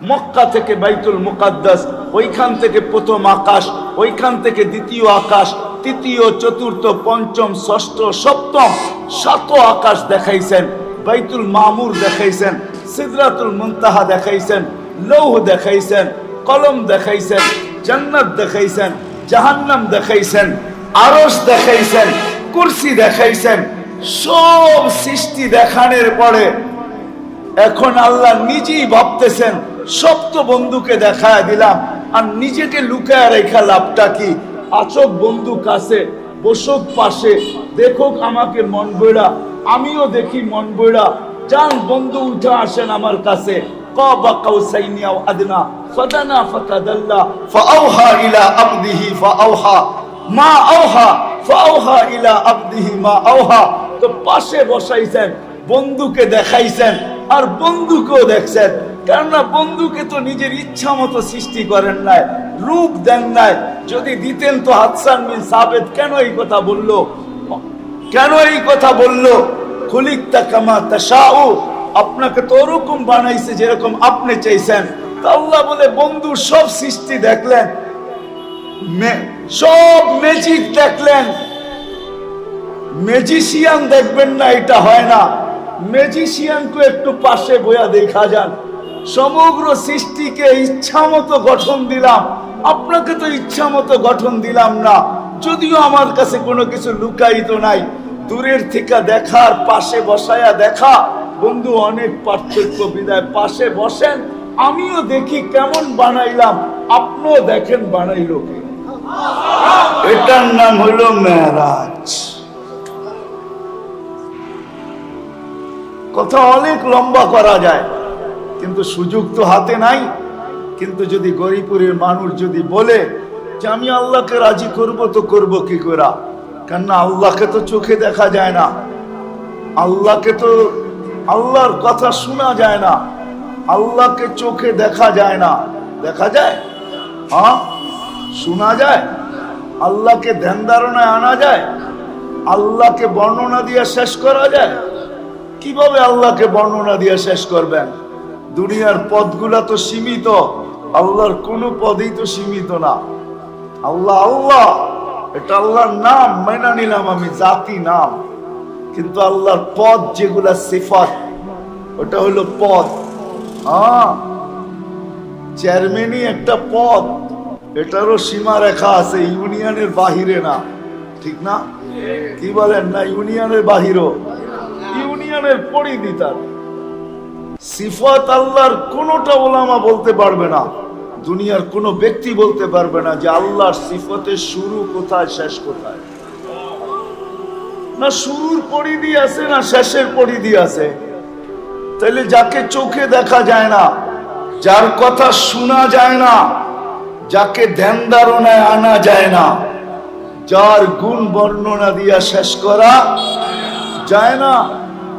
মক্কা থেকে বাইতুল মুকাদ্দাস, ওইখান থেকে প্রথম আকাশ, ওইখান থেকে দ্বিতীয় আকাশ, তৃতীয়, চতুর্থ, পঞ্চম, ষষ্ঠ, সপ্তম, সাত আকাশ দেখাইছেন। বাইতুল মামুর দেখাইছেন, সিদরাতুল মুনতাহা দেখাইছেন, লৌহ দেখাইছেন, কলম দেখাইছেন, জান্নাত দেখাইছেন, জাহান্নাম দেখাইছেন, আরশ দেখাইছেন, কুরসি দেখাইছেন। সব সৃষ্টি দেখানোর পরে এখন আল্লাহ নিজেই ভাবতেছেন সব তো বন্ধুকে দেখায় দিলাম, আর নিজেকে লুকায় রেখা লাভটা কি? আচক বন্ধু কাছে, বসুক পাশে, দেখুক আমাকে মন বইরা, আমিও দেখি মন বইরা। যান বন্ধু উঠে আসেন আমার কাছে। قاب قوسين أو أدنى فدنا فتدلى فأوحى إلى عبده فأوحى ما أوحى فأوحى إلى عبده ما أوحى। তো পাশে বসাইছেন, বন্ধুকে দেখাইছেন, আর বন্ধুকেও দেখছেন। কেননা বন্ধুকে তো নিজের ইচ্ছা মতো সৃষ্টি করেন নাই, রূপ দেন নাই। যদি দিতেন তো হাসান বিন সাবিত কেন এই কথা বললো? কেন এই কথা বললো? খুলিকতা কামা তাশাউ, আপনাকে তো ওরকম বানাইছে যেরকম আপনি চাইছেন। তো আল্লাহ বলে বন্ধু সব সৃষ্টি দেখলেন, সব ম্যাজিক দেখলেন। ম্যাজিশিয়ান দেখবেন না, এটা হয় না। ম্যাজিশিয়ানকে একটু পাশে বয়া দেখা যান। সমগ্র সৃষ্টিকে ইচ্ছা মতো গঠন দিলাম, আপনাকে তো ইচ্ছা মতো গঠন দিলাম না। যদিও আমার কাছে কোনো কিছু লুকায়িত নাই, দূরের থেকে দেখার পাশে বসায়া দেখা, বন্ধু অনেক পার্থক্য। বিদায় পাশে বসেন, আমিও দেখি কেমন বানাইলাম, আপনিও দেখেন বানাইলো কে। এটার নাম হলো মেরাজ। কথা অনেক লম্বা করা যায়, কিন্তু সুযোগ তো হাতে নাই। কিন্তু যদি গরিপুরের মানুষ যদি বলে যে আমি আল্লাহকে রাজি করব, তো করব কি করে? কেননা আল্লাহকে তো চোখে দেখা যায় না, আল্লাহকে তো, আল্লাহর কথা শোনা যায় না, আল্লাহকে চোখে দেখা যায় না। দেখা যায়? হ্যাঁ, শোনা যায়। আল্লাহকে ধ্যান ধারণায় আনা যায়? আল্লাহকে বর্ণনা দিয়ে শেষ করা যায়? কিভাবে আল্লাহকে বর্ণনা দিয়ে শেষ করবেন? দুনিয়ার পদগুলা তো সীমিত, আল্লাহর কোনো পদই তো সীমিত না। আল্লাহ আল্লাহ, এটা আল্লাহর নাম, মেনে নিলাম আমি, জাতি নাম। কিন্তু আল্লাহর পদ যেগুলা সিফাত, ওটা হলো পদ। চেয়ারম্যানই একটা পদ, এটারও সীমা রেখা আছে, ইউনিয়নের বাহিরে না। ঠিক না? কি বলেন না? ইউনিয়নের বাহিরও, ইউনিয়নের পরিধি তার। সিফাত আল্লাহর কোনটা ওলামা বলতে পারবে না, দুনিয়ার কোন ব্যক্তি বলতে পারবে না যে আল্লাহর সিফতের শুরু কোথায়, শেষ কোথায়। না শুরুর পরিধি আছে, না শেষের পরিধি আছে। তাহলে যাকে চোখে দেখা যায় না, যার কথা শোনা যায় না, যাকে ধ্যান ধারণায় আনা যায় না, যার গুণ বর্ণনা দিয়া শেষ করা যায় না,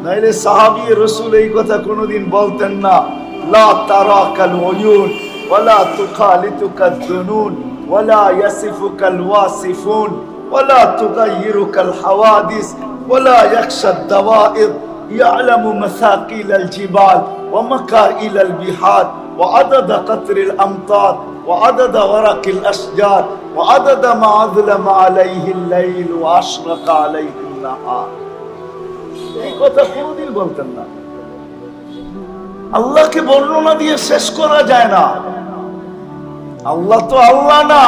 নাইলে সাহাবী রাসূল এই কথা কোনোদিন বলতেন না। লা তারাকাল উয়ুন ওয়ালা তুখালিতুকাদ দুনুন ওয়ালা ইয়াসিফুকাল ওয়াসিফুন ওয়ালা তুগাইয়িরুকাল হাওয়াদিস ওয়ালা ইয়াখশাদ দাওائر ইয়ালামু মাসাকিলাল জিবাল ওয়া মাকাইলাল বিহার ওয়া আদাদা কাতরিল আমতার ওয়া আদাদা ওয়ারাকিল আশজার ওয়া আদাদা মা আযলামা আলাইহিল লাইল ওয়া আশরাকা আলাইহিন নাহার। এই কথা কোনদিন বলতেন না। আল্লাহকে বর্ণনা দিয়ে শেষ করা যায় না। আল্লাহ তো আল্লাহ না,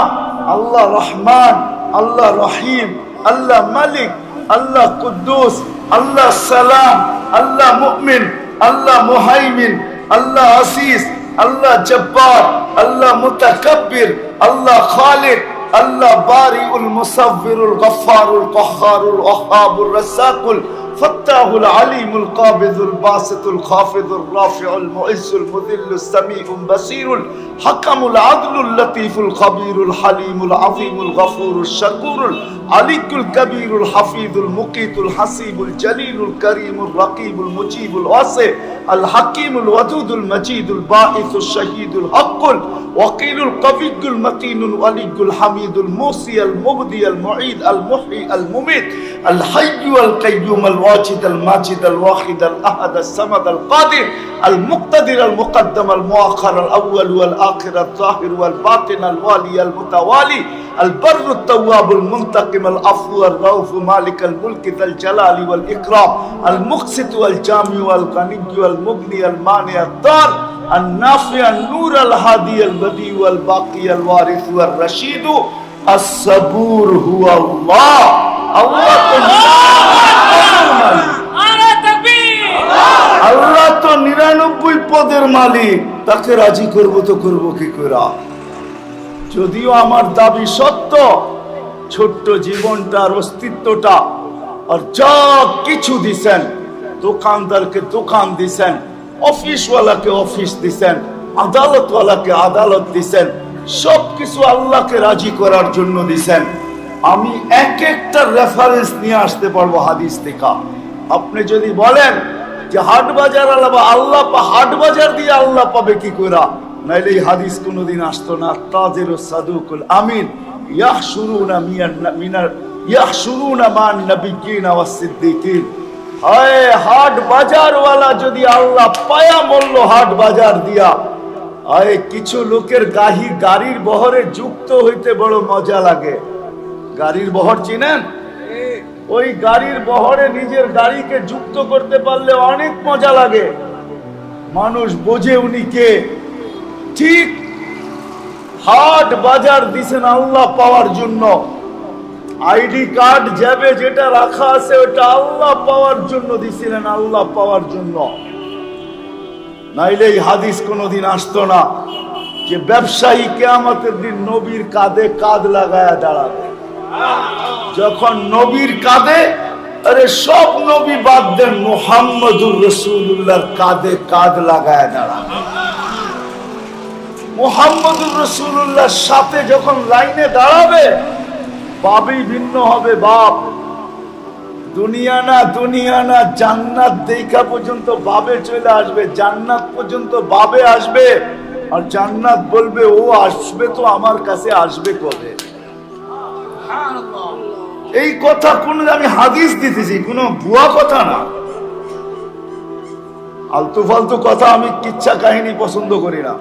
আল্লাহ রহমান, আল্লাহ রহিম, আল্লাহ মালিক, আল্লাহ কুদ্দুস, আল্লাহ সালাম, আল্লাহ মুমিন, আল্লাহ মুহাইমিন, আল্লাহ আসিস, আল্লাহ জব্বার, আল্লাহ মুতাকাব্বির, আল্লাহ খালিক, আল্লাহ বারিউল মুসাব্বিরুল গফফারুল কহ্হারুল ওয়াহ্হাবুর রাসাকুল فتاه العليم القابض الباسط الخافض الرافع المعز المذل السميع البصير الحكم العدل اللطيف الخبير الحليم العظيم الغفور الشكور العلي الكبير الحفيظ المقيت الحسيب الجليل الكريم الرقيب المجيب الواسع الحكيم الودود المجيد الباعث الشهيد الحق الوكيل القوي المتين الولي الحميد الموصي المبدي المعيد المحيي المميت الحي القيوم الواجد الماجد الواحد الأحد الصمد القادر المقتدر المقدم المؤخر الأول والآخر الظاهر والباطن الوالي المتوالي البر التواب المنتقم العفو الرؤوف مالك الملك ذا الجلال والإكرام المقسط والجامع والغني والمغني المانع الضار النافع النور الهادي البديع والباقي الوارث والرشيد الصبور هو الله الله আল্লাহ তো 99 পদের মালিক, তাকে রাজি করব তো করব কি করে? যদিও আমার দাবি সত্য, ছোট্ট জীবনটার অস্তিত্বটা আর যা কিছু দিছেন, দোকানদারকে দোকান দিছেন, অফিসওয়ালাকে অফিস দিছেন, আদালতওয়ালাকে আদালত দিছেন, সবকিছু আল্লাহকে রাজি করার জন্য দিছেন। আমি এক একটা রেফারেন্স নিয়ে আসতে পারবো হাদিস থেকে। আপনি যদি বলেন যে হাট বাজার আল্লাহ হাট বাজার দিয়ে আল্লাহ পাবে কি করে, নাইলে এই হাদিস কোনোদিন আসতো না। তাজির সাদুকুল আমিন ইয়াহশুরুনা মান নাবিয়্যিনা ওয়াস সিদ্দিকিন। হায় হাট বাজার ওয়ালা যদি আল্লাহ পায়া মূল্য হাট বাজার দিয়া, আয় কিছু লোকের গাড়ির বহরে যুক্ত হইতে বড় মজা লাগে। গাড়ির বহর চিনেন? ওই গাড়ির বহরে নিজের গাড়িকে যুক্ত করতে পারলে অনেক মজা লাগে। মানুষ বোঝে উনি কে। ঠিক হাট বাজার দিছেন আল্লাহ পাওয়ার জন্য। আইডি কার্ড যাবে যেটা রাখা আছে ওটা আল্লাহ পাওয়ার জন্য দিছিলেন, আল্লাহ পাওয়ার জন্য। নাইলে এই হাদিস কোনোদিন আসতো না যে ব্যবসায়ী কিয়ামতের দিন নবীর কাঁধে কাঁধ লাগায়া দাঁড়াবে। যখন নবীর কাঁধে, আরে সব নবী বাদ দেন, মুহাম্মদুর রাসূলুল্লাহর কাঁধে কাঁধ লাগায়া দাঁড়াবে। মুহাম্মদুর রাসূলুল্লাহর সাথে যখন লাইনে দাঁড়াবে, বাবই ভিন্ন হবে। বাপ দুনিয়া না জান্নাত দেখা পর্যন্ত বাবে চলে আসবে, জান্নাত পর্যন্ত বাবে আসবে। আর জান্নাত বলবে ও আসবে তো আমার কাছে আসবে কবে? এই কথা কোন আমি হাদিস দিতেছি, কোন ভুয়া কথা না। আলতু ফালতু কথা আমি কিচ্ছা কাহিনী পছন্দ করি না।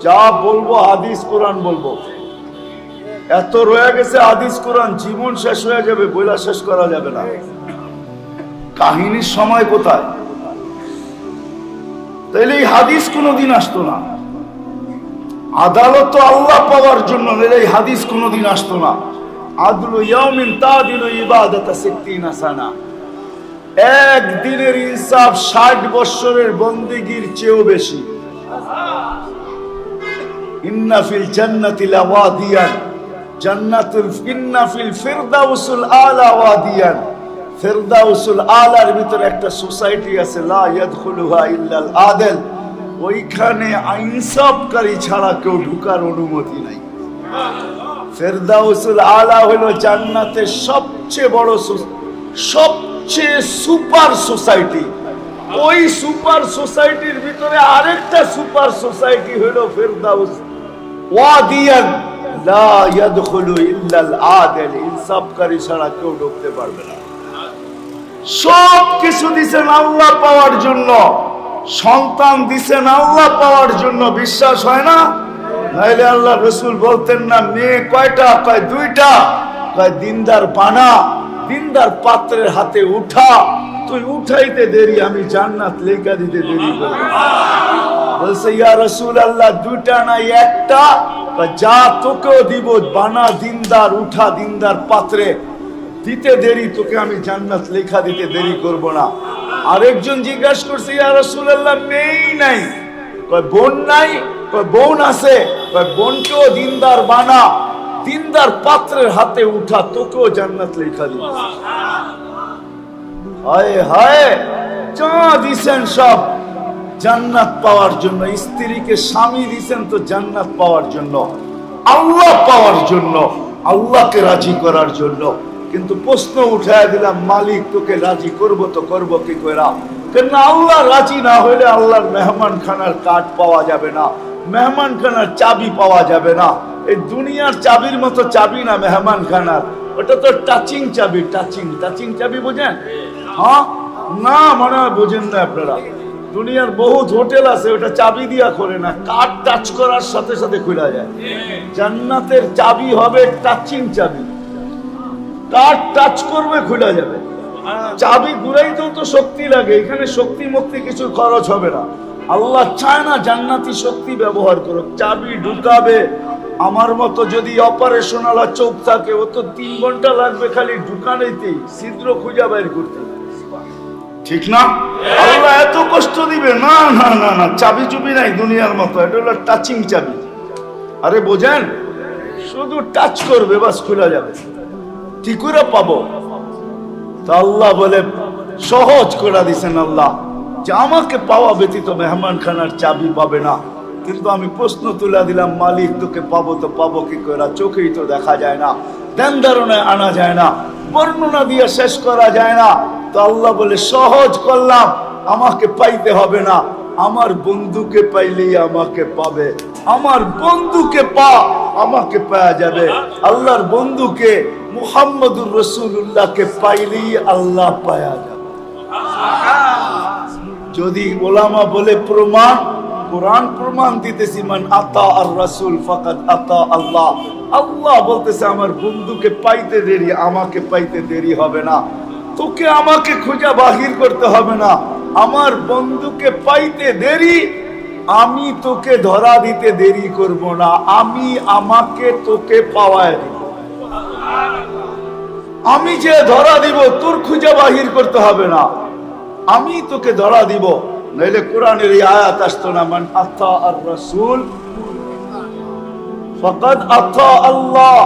যা বলবো হাদিস কোরআন বলবো। এত রয়ে গেছে হাদিস কোরআন, জীবন শেষ হয়ে যাবে, বইলা শেষ করা যাবে না। কাহিনীর সময় কোথায়? তাইলে এই হাদিস কোনোদিন আসতো না। আদালত তো আল্লাহ পাওয়ার জন্য, এই হাদিস কোনোদিন আসতো না। আদলু ইয়াউমিন তাদিলু ইবাদাতা 60 সানা। একদিনের ইনসাফ 60 বছরের বন্দেগীর চেয়েও বেশি। ইন্না ফিল জান্নাতি লাওয়াদিয়ান জান্নাতুল ইন্না ফিল ফিরদাউসুল আলা ওয়াদিয়ান। ফিরদাউসুল আলার ভিতরে একটা সোসাইটি আছে, লা ইয়াদখুলুহা ইল্লাল আদিল। ওইখানে ইনসাফকারী ছাড়া কেউ ঢোকার অনুমতি নাই। ফিরদাউসুল আলা হলো জান্নাতের সবচেয়ে বড়, সবচেয়ে সুপার সোসাইটি। ওই সুপার সোসাইটির ভিতরে আরেকটা সুপার সোসাইটি হলো ফিরদাউস ওয়াদিয়ান লা ইয়াদখুলু ইল্লাল আদিল। ইনসাফকারী ছাড়া কেউ ঢুকতে পারবে না। সব কিছু দিছেন আল্লাহ পাওয়ার জন্য, সন্তান দিছেন আল্লাহ পাওয়ার জন্য। বিশ্বাস হয় না? নাইলে আল্লাহ রাসূল বলতেন না মেয়ে কয়টা? কয় 2টা। কয় দিনদার বানা, দিনদার পাত্রের হাতে উঠা, তুই উঠাইতে দেরি, আমি জান্নাত লেখা দিতে দেরি করব। বলছে ইয়া রাসূলুল্লাহ 2টা না 1টা? যা তোকেও দিব, বানা দিনদার, উঠা দিনদার পাত্রে, দিতে দেরি, তোকে আমি জান্নাত লেখা দিতে দেরি করব না। আরেকজন জিজ্ঞাসা করছে ইয়া রাসূলুল্লাহ মেয়েই নাই? কয় বোন নাই? কয় বোন আছে। কয় বোনকেও দিনদার বানা, দিনদার পাত্রের হাতে উঠা, তোকেও জান্নাত লেখা দিব। হায় হায়, যা দিছেন সব জান্নাত পাওয়ার জন্য। স্ত্রীকে স্বামী দিছেন তো জান্নাত পাওয়ার জন্য, আল্লাহ পাওয়ার জন্য, আল্লাহকে রাজি করার জন্য। কিন্তু প্রশ্ন উঠায় দিলাম, মালিক তোকে রাজি করব তো করব কি করে? কেন আল্লাহ রাজি না হইলে আল্লাহর মেহমান খানার কার্ড পাওয়া যাবে না, মেহমান খানার চাবি পাওয়া যাবে না। এই দুনিয়ার চাবির মতো চাবি না মেহমান খানার, ওটা তো টাচিং চাবি। টাচিং চাবি বোঝেন? হ্যাঁ না, মনে হয় বোঝেন না আপনারা। দুনিয়ার বহুত হোটেল আছে, ওটা চাবি দিয়া করে না, কার্ড টাচ করার সাথে সাথে খুলে যায়। জান্নাতের চাবি হবে টাচিং চাবি, কার্ড টাচ করবে খুলে যাবে। চাবি ঘুরাইতেও তো শক্তি লাগে, এখানে শক্তি মুক্তি কিছু খরচ হবে না। আল্লাহ চায় না জান্নাতি শক্তি ব্যবহার করো, চাবি ঢুকাবে। আমার মতো যদি অপারেশন আলা চোখ থাকে, ও তো 3 ঘন্টা লাগবে খালি ঢুকানোতেই, ছিদ্র খুঁজে বাইর করতে, ঠিক না? আল্লাহ এত কষ্ট দিবে না? না না না, চাবি চুবি নাই দুনিয়ার মতো, এটা হলো টাচিং চাবি। আরে বোঝেন, শুধু টাচ করবে বাস খুলে যাবে। কি করে পাবো? তা আল্লাহ বলে সহজ করে দিছেন আল্লাহ, যে আমাকে পাওয়া ব্যতীত মেহমান খানার চাবি পাবে না। কিন্তু আমি প্রশ্ন তুলে দিলাম, মালিক তোকে পাবো তো পাবো কি করে? চোখেই তো দেখা যায় না, ধ্যান ধারণায় আনা যায় না, বর্ণনা দিয়ে শেষ করা যায় না। তো আল্লাহ বলে সহজ করলাম, আমাকে পাইতে হবে না, আমার বন্ধুকে পাইলেই আমাকে পাবে। আমার বন্ধুকে পা, আমাকে পাওয়া যাবে। আল্লাহর বন্ধুকে মুহাম্মদুর রাসূলুল্লাহকে পাইলেই আল্লাহ পাওয়া যাবে। যদি ওলামা বলে প্রমাণ, কোরআন প্রমাণ দিতেছি, মান আতা আর রাসূল ফাকাদ আতা আল্লাহ। আল্লাহ বলতেছে আমার বন্ধুকে পাইতে দেরি, আমাকে পাইতে দেরি হবে না। তোকে আমাকে খোঁজা বাহির করতে হবে না, আমার বন্ধুকে পাইতে দেরি, আমি তোকে ধরা দিতে দেরি করব না, আমি আমাকে তোকে পাওয়ায় দিব। আমি যে ধরা দিব, তোর খুঁজে বাহির করতে হবে না, আমি তোকে ধরা দিব। নইলে কোরআনের এই আয়াত আসতো না, মান আতা আর রাসূল ফাকাদ আতা আল্লাহ।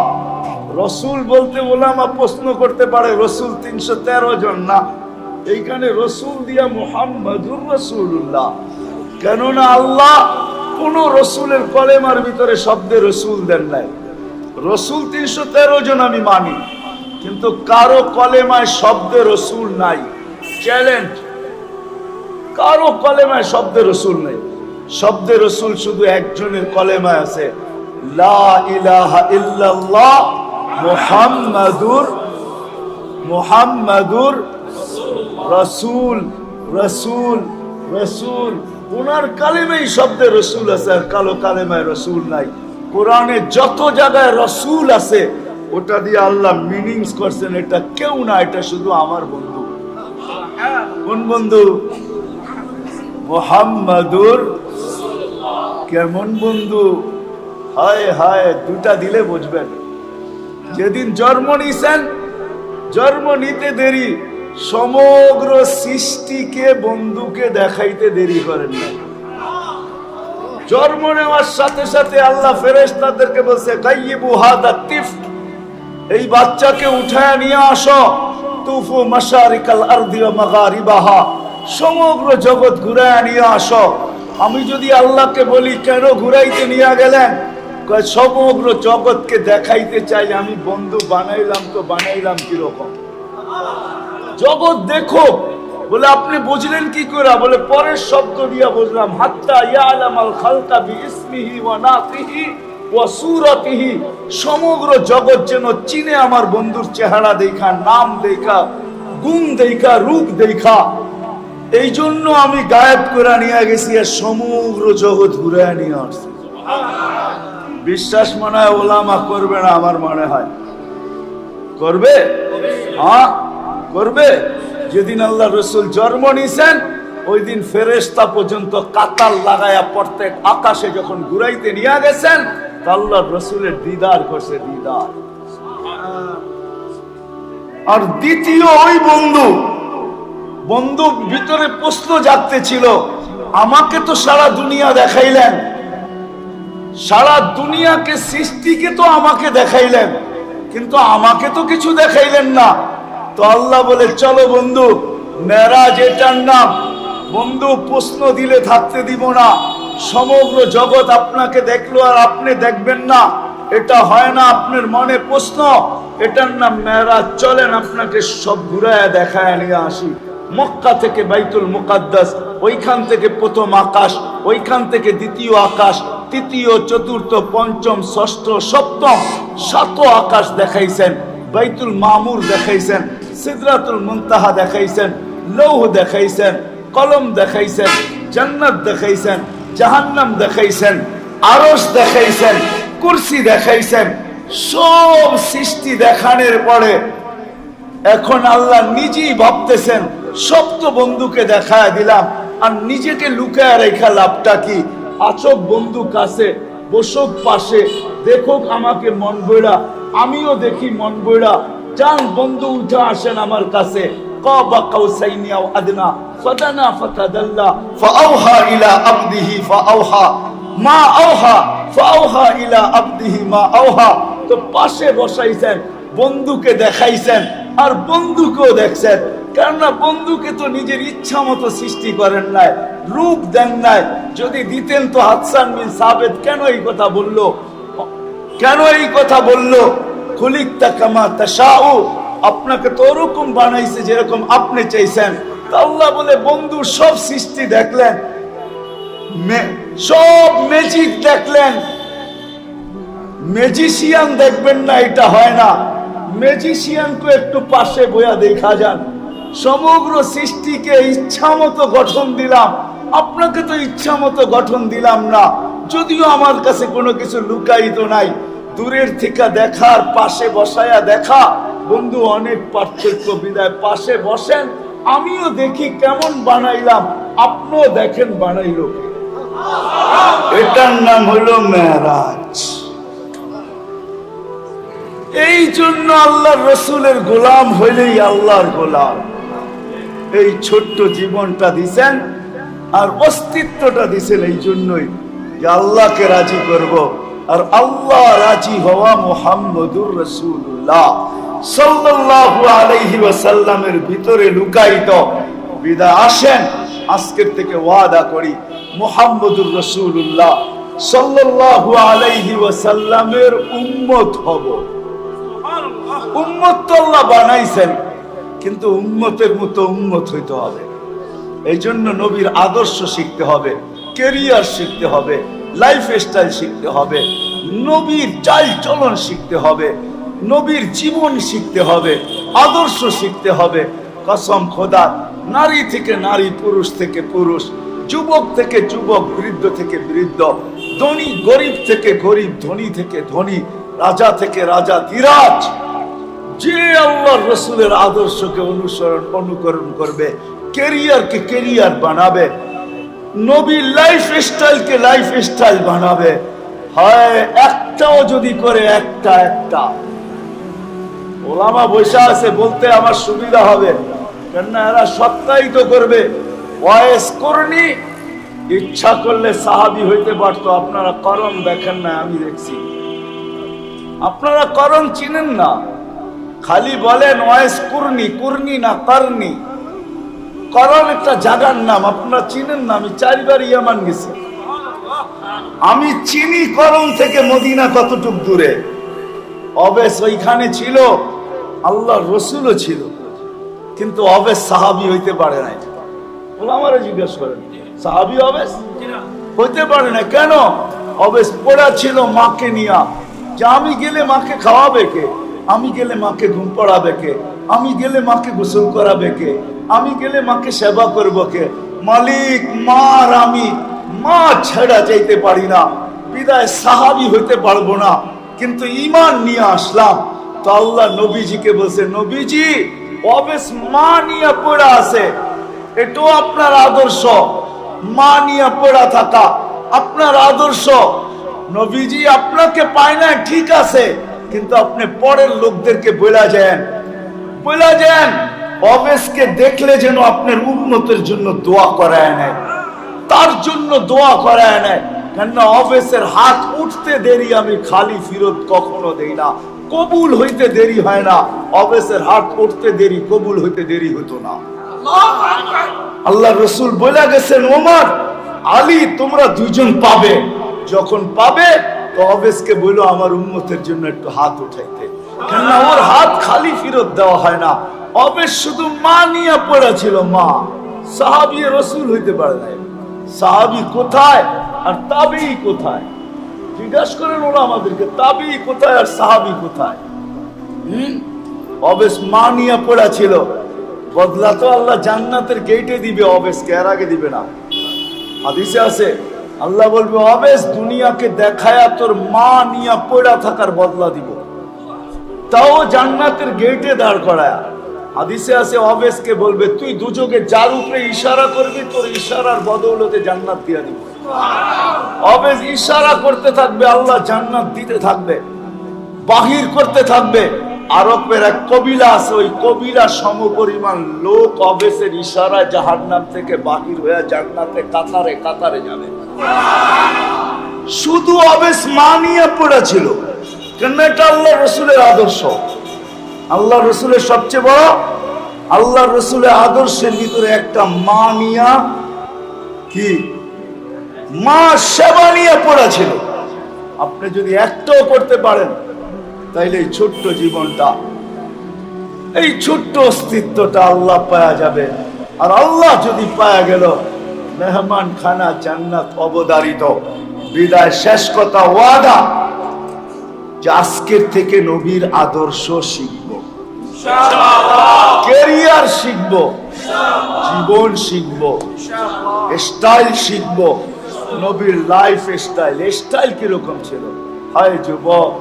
রসুল বলতে ওলামা প্রশ্ন করতে পারে, রসুল 313 জন না, এইখানে রসুল দিয়া মুহাম্মাদুর রাসূলুল্লাহ। কেননা আল্লাহ কোন রসুলের কলেমার ভিতরে শব্দে রসুল দেন নাই। রসুল 313 জন আমি মানি, কিন্তু কারো কলেমায় শব্দে রসুল নাই। চ্যালেঞ্জ, কারো কলেমায় শব্দে রসুল নাই। শব্দে রসুল শুধু একজনের কলেমায় আছে, লা ইলাহা ইল্লাল্লাহ মুহাম্মাদুর রাসূল। রাসূল রাসূল ওনার কালেমায় শব্দে রসুল আছে, আর কালো কালেমায় রসুল নাই। কোরআনে যত জায়গায় রসুল আছে, ওটা দিয়ে আল্লাহ মিনিংস করছেন, এটা কেউ না, এটা শুধু আমার বন্ধু। কোন বন্ধু? মুহাম্মাদুর। কেমন বন্ধু? হায় হায়, দুটা দিলে বুঝবেন। যেদিন জন্ম নিছেন, জন্ম নিতে দেরি, সমগ্র সৃষ্টিকে বন্ধুকে দেখাইতে দেরি করেন না। জন্ম নেওয়ার সাথে সাথে আল্লাহ ফেরেশতাদেরকে বলছে, গাইয়িবু হাদা তিফল, এই বাচ্চাকে উঠায় নিয়ে আসো, তুফু মাশারিকাল আরদি ওয়া মাগারিবাহা, সমগ্র জগৎ ঘুরায় নিয়ে আসো। আমি যদি আল্লাহকে বলি কেন ঘুরাইতে নিয়ে গেলেন, সমগ্র জগৎকে দেখাইতে চাই আমি বন্ধু বানাইলাম। তো বানাইলাম কিরকম? জগৎ দেখো। বলে আপনি বুঝলেন কি করে? বলে পরের শব্দ দিয়া বুঝলাম, হাত্তা ইয়ালামাল খালকা বিইসমিহি ওয়া নাতিহি ওয়া সূরাতিহি, সমগ্র জগৎ যেন চিনে আমার বন্ধুর চেহারা দেখা, নাম দেখা, গুণ দেখা, রূপ দেখা। এই জন্য আমি গায়েব করে নিয়ে গেছি, আর সমগ্র জগৎ ঘুরে নিয়ে আসছি। বিশ্বাস মনে হয় ওলামা করবে না, আমার মনে হয় করবে। হ্যাঁ করবে। যেদিন আল্লাহ রসুল জন্ম নিয়েছেন, ওই দিন ফেরেশতা পর্যন্ত কাতার লাগায়া প্রত্যেক আকাশে যখন ঘুরাইতে নিয়ে গেছেন, আল্লাহ রসুলের দিদার করছে, দিদার। আর দ্বিতীয় ওই বন্ধু ভিতরে প্রশ্ন জাগতে ছিল, আমাকে তো সারা দুনিয়া দেখাইলেন, সারা দুনিয়াকে সৃষ্টিকে তো আমাকে দেখাইলেন, কিন্তু আমাকে তো কিছু দেখাইলেন না। তো আল্লাহ বলে, চলো বন্ধু, মেরাজ এটার নাম। বন্ধু প্রশ্ন দিলে থাকতে দিব না। সমগ্র জগৎ আপনাকে দেখলো আর আপনি দেখবেন না, এটা হয় না। আপনার মনে প্রশ্ন, এটার নাম মেরাজ। চলেন আপনাকে সব ঘুরায় দেখায় নিয়ে আসি। মক্কা থেকে বাইতুল মুকাদ্দাস, ওইখান থেকে প্রথম আকাশ, ওইখান থেকে দ্বিতীয় আকাশ, তৃতীয়, চতুর্থ, পঞ্চম, ষষ্ঠ, সপ্তম, 7 আকাশ দেখাইছেন। বাইতুল মামুর দেখাইছেন, সিদরাতুল মুনতাহা দেখাইছেন, লৌহ দেখাইছেন, কলম দেখাইছেন, জান্নাত দেখাইছেন, জাহান্নাম দেখাইছেন, আরশ দেখাইছেন, কুরসি দেখাইছেন। সব সৃষ্টি দেখানোর পরে এখন আল্লাহ নিজেই ভাবতেছেন সব তো বন্ধুকে দেখায় দিলাম, আর নিজেকে লুকায় রেখা লাভটা কি? আচক বন্ধু কাছে, বসুক পাশে, দেখুক আমাকে মন বইরা, আমিও দেখি মন বইরা। যান বন্ধু উঠে আসেন আমার কাছে। কাবা কাউসাইনি আও আদনা ফাদানা ফাতাদাল্লা ফাআওহা ইলা আবদিহি ফাআওহা মা আওহা ফাআওহা ইলা আবদিহি মা আওহা। তো পাশে বসাইছেন, বন্ধুকে দেখাইছেন, আর বন্ধুকেও দেখছেন। কেননা বন্ধুকে তো নিজের ইচ্ছা মতো সৃষ্টি করেন নাই, রূপ দেন নাই। যদি দিতেন তো হাসান বিন সাবিত কেন এই কথা বললো? কেন এই কথা বললো? খুলিকতা কামা তাশাউ, আপনাকে তো ওরকম বানাইছে যেরকম আপনি চাইছেন। তা আল্লাহ বলে বন্ধু সব সৃষ্টি দেখলেন, সব ম্যাজিক দেখলেন। ম্যাজিশিয়ান দেখবেন না, এটা হয় না। ম্যাজিশিয়ানকে একটু পাশে বইয়া দেখা যান। সমগ্র সৃষ্টিকে ইচ্ছা মতো গঠন দিলাম, আপনাকে তো ইচ্ছা মতো গঠন দিলাম না। যদিও আমার কাছে কোনো কিছু লুকায়িত নাই, দূরের থেকে দেখার পাশে বসায়া দেখা বন্ধু অনেক পার্থক্য। বিদায় পাশে বসেন, আমিও দেখি কেমন বানাইলাম, আপনিও দেখেন বানাইল। এটার নাম হলো মেরাজ। এই জন্য আল্লাহর রসুলের গোলাম হইলেই আল্লাহর গোলাম। এই ছোট্ট জীবনটা দিছেন আর অস্তিত্বটা দিছেন এই জন্যই যে আল্লাহকে রাজি করব। আর আল্লাহ রাজি হওয়া মুহাম্মদুর রাসূলুল্লাহ সাল্লাল্লাহু আলাইহি ওয়াসাল্লামের ভিতরে লুকায়িত। বিদায় আসেন আজকের থেকে ওয়াদা করি মুহাম্মদুর রাসূলুল্লাহ সাল্লাল্লাহু আলাইহি ওয়াসাল্লামের উম্মত হব। উম্মত তো আল্লাহ বানাইছেন, কিন্তু উম্মতের মতো উম্মত হইতে হবে। এই জন্য নবীর আদর্শ শিখতে হবে, ক্যারিয়ার শিখতে হবে, লাইফ স্টাইল শিখতে হবে, নবীর চাল চলন শিখতে হবে, নবীর জীবন শিখতে হবে, আদর্শ শিখতে হবে। কসম খোদা, নারী থেকে নারী, পুরুষ থেকে পুরুষ, যুবক থেকে যুবক, বৃদ্ধ থেকে বৃদ্ধ, ধনী গরিব থেকে গরিব, ধনী থেকে ধনী, রাজা থেকে রাজা, ধীরাজ, যে আল্লাহর রসুলের আদর্শকে অনুকরণ করবে, ক্যারিয়ারকে ক্যারিয়ার বানাবে, নবীর লাইফ স্টাইলকে লাইফ স্টাইল বানাবে। হয় একটাও যদি করে, একটা ওলামা বৈশা আছে বলতে আমার সুবিধা হবে, কেননা এরা সত্যায়িত করবে। ওয়াইস করনি ইচ্ছা করলে সাহাবী হইতে পারতো। আপনারা করণ দেখেন না, আমি দেখছি। আপনারা করণ চিনেন না, খালি বলেন ওয়াইস কুরনি, কুরনি না করনি। করণ একটা জায়গার নাম, আপনারা চিনেন না। আমি 4 বার ইয়ামান গেছি, আমি চিনি করণ থেকে মদিনা কতটুক দূরে। অবেশ ওইখানে ছিল, আল্লাহর রসুলও ছিল, কিন্তু অবেশ সাহাবী হইতে পারে নাই। আমারে জিজ্ঞেস করেন, সাহাবী অবেশ হইতে পারে না কেন? অবেশ পড়া ছিল মাকে নিয়া, যে আমি গেলে মাকে খাওয়াবে কে, আমি গেলে মাকে ঘুম পড়াবে কে, আমি গেলে মাকে গোসল করাবে কে, আমি গেলে মাকে সেবা করবো কে? মালিক মার আমি, মা ছেড়া যাইতে পারি না, বিদায় সাহাবী হইতে পারবো না, কিন্তু ঈমান নিয়ে আসলাম। তো আল্লাহ নবীজিকে বলছে, নবীজি অবেশ মা নিয়ে পড়া আছে, এটাও আপনার আদর্শ। মা নিয়ে পড়া থাকা আপনার আদর্শ। নবীজি আপনাকে পায় না ঠিক আছে, কিন্তু আপনি পরের লোকদেরকে বলা যান অবেশকে দেখলে যেন আপনার উন্নতির জন্য দোয়া করায় নেয়, তার জন্য দোয়া করায় নেয়। কেননা অবেশের হাত উঠতে দেরি আমি খালি ফিরত কখনো দেই না, কবুল হইতে দেরি হয় না। অবেশের হাত উঠতে দেরি, কবুল হইতে দেরি হতো না। আল্লাহ রসুল বলে গেছেন, ওমর আলী তোমরা দুইজন পাবে, যখন পাবে তো অবেশকে বলো আমার উম্মতের জন্য একটু হাত উঠাইতে। কেননা ওর হাত খালি ফিরত দেওয়া হয় না। অবেশ শুধু মা নিয়ে পড়া ছিল, মা। সাহাবী রসুল হইতে পারে নাই। সাহাবী কোথায় আর তাবেঈ কোথায়? জিজ্ঞাসা করেন ওরা আমাদেরকে, তাবেঈ কোথায় আর সাহাবী কোথায়? অবেস মা নিয়ে পড়া ছিল। বদলা তো আল্লাহ জান্নাতের গেটে দিবে, অবেসকে এর আগে দিবে না। হাদিসে আছে আল্লাহ বলবে অবেস দুনিয়াকে দেখায়া তোর মা নিয়ে পড়া থাকার বদলা দিব, তাও জান্নাতের গেটে দাঁড় করায়া। হাদিসে আছে অবেসকে বলবে তুই দুযোগে যার উপরে ইশারা করবি তোর ইশারার বদৌলতে জান্নাত দিয়া দিব। অবেস ইশারা করতে থাকবে, আল্লাহ জান্নাত দিতে থাকবে, বাহির করতে থাকবে। আরবের এক কবিলা আছে, ওই কবিলা সমপরিমাণ লোক অবেসের ইশারায় জাহান্নাম থেকে বাহির হয়ে জান্নাতে কাতারে কাতারে যাবে। শুধু অবেস মানিয়ে পড়েছিল, কেন এটা আল্লাহ রসুলের আদর্শ। আল্লাহ রসুলের সবচেয়ে বড়, আল্লাহ রসুলের আদর্শের ভিতরে একটা মা নিয়া কি মা সেবা নিয়ে পড়েছিল। আপনি যদি একটাও করতে পারেন তাইলে এই ছোট্ট জীবনটা, এই ছোট্ট অস্তিত্বটা আল্লাহ পাওয়া যাবে। আর আল্লাহ যদি পাওয়া গেল মেহমান খানা জান্নাত অবধারিত। বিদায় শেষ কথা ওয়াদা যে আজকের থেকে নবীর আদর্শ শিখব, ক্যারিয়ার শিখব, জীবন শিখব, স্টাইল শিখব। নবীর লাইফ স্টাইল কিরকম ছিল? হায় যুবক,